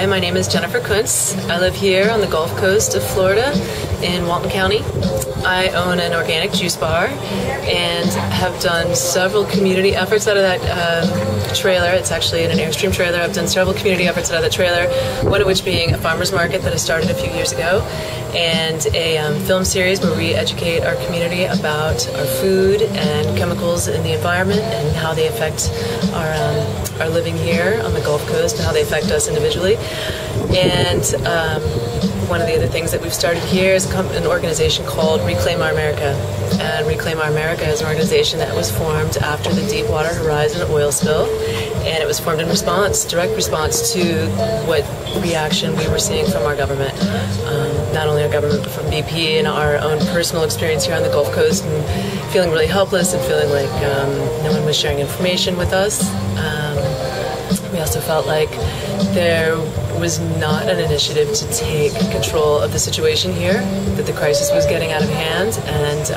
Hi, my name is Jenifer Kuntz. I live here on the Gulf Coast of Florida in Walton County. I own an organic juice bar and have done several community efforts out of that trailer. It's actually in an Airstream trailer. I've done several community efforts out of that trailer, one of which being a farmer's market that I started a few years ago, and a film series where we educate our community about our food and chemicals in the environment and how they affect our living here on the Gulf Coast and how they affect us individually. And one of the other things that we've started here is an organization called Reclaim Our America. And Reclaim Our America is an organization that was formed after the Deepwater Horizon oil spill. And it was formed in direct response to what reaction we were seeing from our government. Not only our government, but from BP and our own personal experience here on the Gulf Coast, and feeling really helpless and feeling like no one was sharing information with us. We also felt like there was not an initiative to take control of the situation here, that the crisis was getting out of hand, and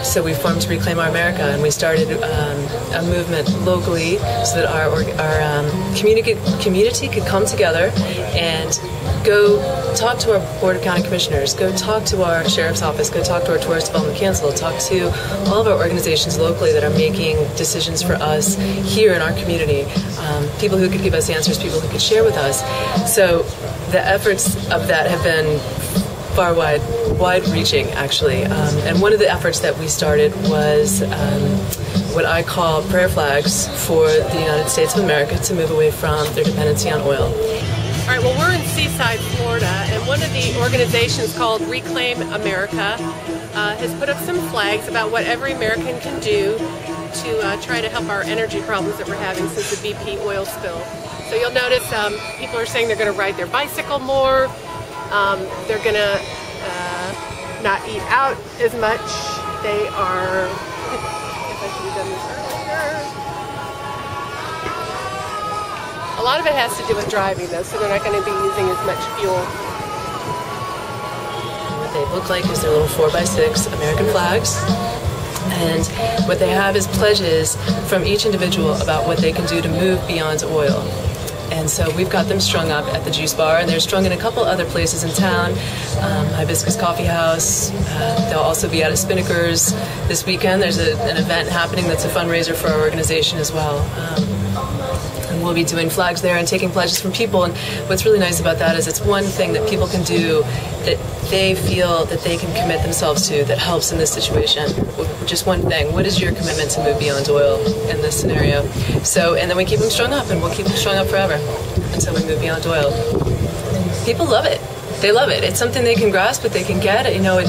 so we formed Reclaim Our America, and we started a movement locally so that our community could come together and go talk to our Board of County Commissioners, go talk to our Sheriff's Office, go talk to our Tourist Development Council, talk to all of our organizations locally that are making decisions for us here in our community, people who could give us answers, people who could share with us. So the efforts of that have been far wide-reaching, actually. And one of the efforts that we started was what I call prayer flags for the United States of America to move away from their dependency on oil. All right, well, we're in Seaside, Florida, and one of the organizations called Reclaim America has put up some flags about what every American can do to try to help our energy problems that we're having since the BP oil spill. So you'll notice people are saying they're going to ride their bicycle more, they're going to not eat out as much. They are, if I should have done this earlier. A lot of it has to do with driving, though, so they're not going to be using as much fuel. What they look like is their little 4x6 American flags. And what they have is pledges from each individual about what they can do to move beyond oil. And so we've got them strung up at the Juice Bar, and they're strung in a couple other places in town. Hibiscus Coffee House. They'll also be out at Spinnaker's this weekend. There's an event happening that's a fundraiser for our organization as well. And we'll be doing flags there and taking pledges from people. And what's really nice about that is it's one thing that people can do that they feel that they can commit themselves to that helps in this situation. Just one thing. What is your commitment to move beyond oil in this scenario? So, and then we keep them strung up, and we'll keep them strung up forever until we move beyond oil. People love it. They love it. It's something they can grasp, but they can get. You know,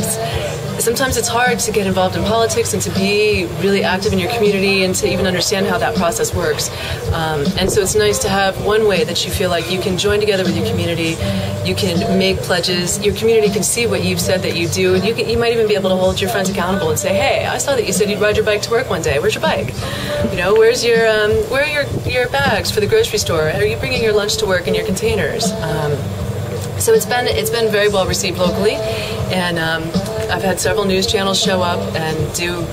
sometimes it's hard to get involved in politics and to be really active in your community and to even understand how that process works. And so it's nice to have one way that you feel like you can join together with your community, you can make pledges, your community can see what you've said that you do, and you might even be able to hold your friends accountable and say, hey, I saw that you said you'd ride your bike to work one day. Where's your bike? You know, where are your bags for the grocery store? Are you bringing your lunch to work in your containers? So it's been very well received locally, and I've had several news channels show up and do,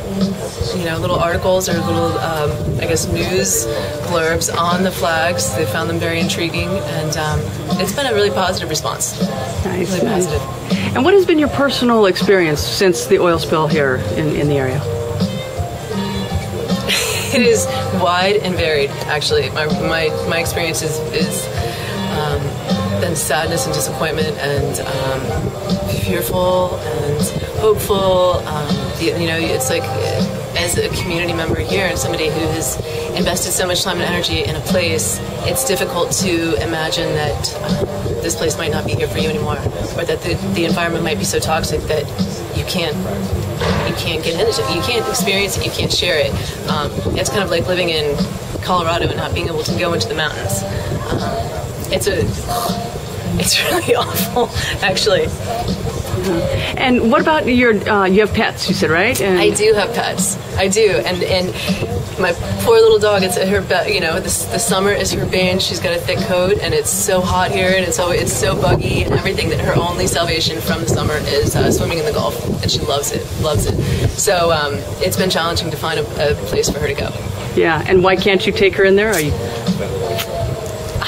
you know, little articles or little, I guess, news blurbs on the flags. They found them very intriguing, and it's been a really positive response. Nice. Really positive. And what has been your personal experience since the oil spill here in the area? It is wide and varied, actually. My experience is been sadness and disappointment and fearful and hopeful. You know, it's like as a community member here and somebody who has invested so much time and energy in a place, it's difficult to imagine that this place might not be here for you anymore, or that the environment might be so toxic that you can't get into it, you can't experience it, you can't share it. It's kind of like living in Colorado and not being able to go into the mountains. It's really awful, actually. And what about you have pets, you said, right? And I do have pets. I do, and my poor little dog. It's her, you know, the summer is her bane. She's got a thick coat, and it's so hot here, and it's so buggy and everything that her only salvation from the summer is swimming in the Gulf, and she loves it. So it's been challenging to find a place for her to go. Yeah, and why can't you take her in there? I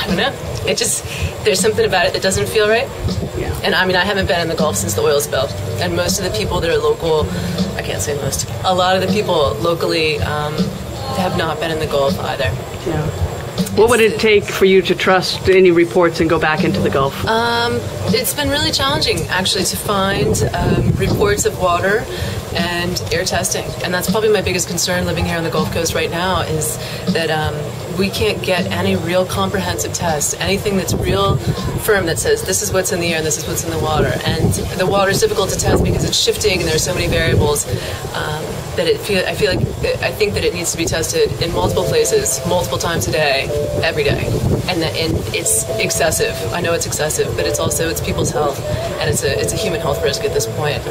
don't know. there's something about it that doesn't feel right. Yeah. And I mean, I haven't been in the Gulf since the oil spill, and most of the people that are local, I can't say most, a lot of the people locally have not been in the Gulf either. Yeah. What would it take for you to trust any reports and go back into the Gulf? It's been really challenging, actually, to find reports of water and air testing. And that's probably my biggest concern living here on the Gulf Coast right now, is that we can't get any real comprehensive tests, anything that's real firm that says this is what's in the air and this is what's in the water. And the water is difficult to test because it's shifting and there's so many variables that I think that it needs to be tested in multiple places, multiple times a day, every day. And it's excessive. I know it's excessive, but it's people's health, and it's a human health risk at this point.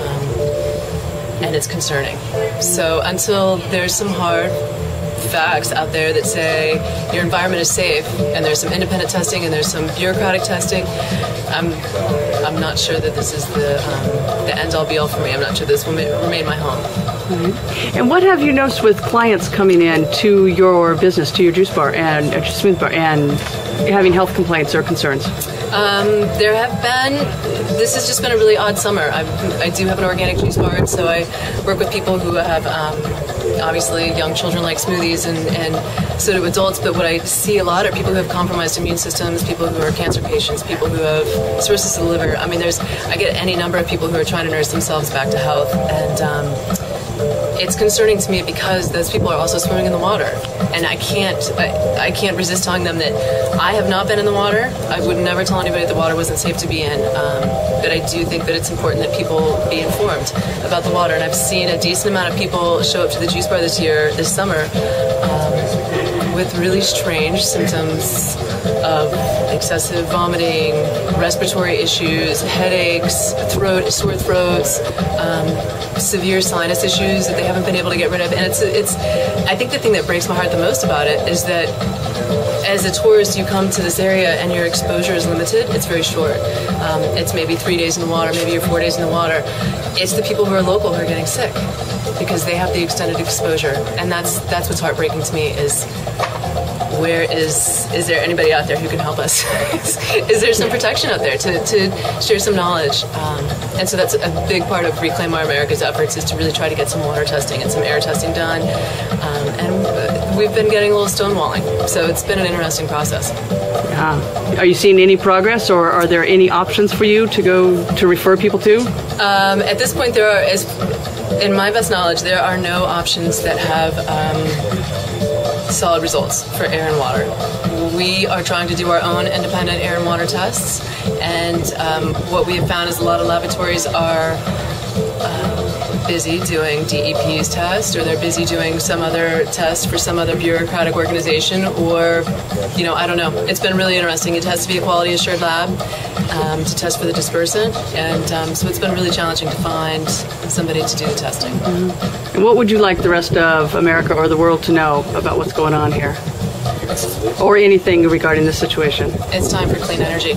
And it's concerning. So until there's some hard facts out there that say your environment is safe, and there's some independent testing and there's some bureaucratic testing, I'm not sure that this is the end-all be-all for me. I'm not sure this will remain my home. Mm-hmm. And what have you noticed with clients coming in to your business, to your juice bar and smooth bar, and having health complaints or concerns? There have been. This has just been a really odd summer. I do have an organic juice bar, and so I work with people who have obviously young children like smoothies, and so do adults. But what I see a lot are people who have compromised immune systems, people who are cancer patients, people who have cirrhosis of the liver. I mean, I get any number of people who are trying to nurse themselves back to health, and it's concerning to me because those people are also swimming in the water, and I can't resist telling them that I have not been in the water. I would never tell anybody the water wasn't safe to be in, but I do think that it's important that people be informed about the water, and I've seen a decent amount of people show up to the juice bar this summer, with really strange symptoms of excessive vomiting, respiratory issues, headaches, sore throats, severe sinus issues that they haven't been able to get rid of. And it's I think the thing that breaks my heart the most about it is that as a tourist, you come to this area and your exposure is limited. It's very short. It's maybe 3 days in the water, maybe you're 4 days in the water. It's the people who are local who are getting sick because they have the extended exposure. And that's what's heartbreaking to me is, is there anybody out there who can help us? Is there some protection out there to share some knowledge? And so that's a big part of Reclaim Our America's efforts, is to really try to get some water testing and some air testing done. And we've been getting a little stonewalling, so it's been an interesting process. Yeah. Are you seeing any progress, or are there any options for you to refer people to? At this point, in my best knowledge, there are no options that have solid results for air and water. We are trying to do our own independent air and water tests, and what we have found is a lot of laboratories are busy doing DEP's test, or they're busy doing some other test for some other bureaucratic organization, or, I don't know. It's been really interesting. It has to be a quality assured lab to test for the dispersant, and so it's been really challenging to find somebody to do the testing. Mm-hmm. And what would you like the rest of America or the world to know about what's going on here? Or anything regarding this situation? It's time for clean energy.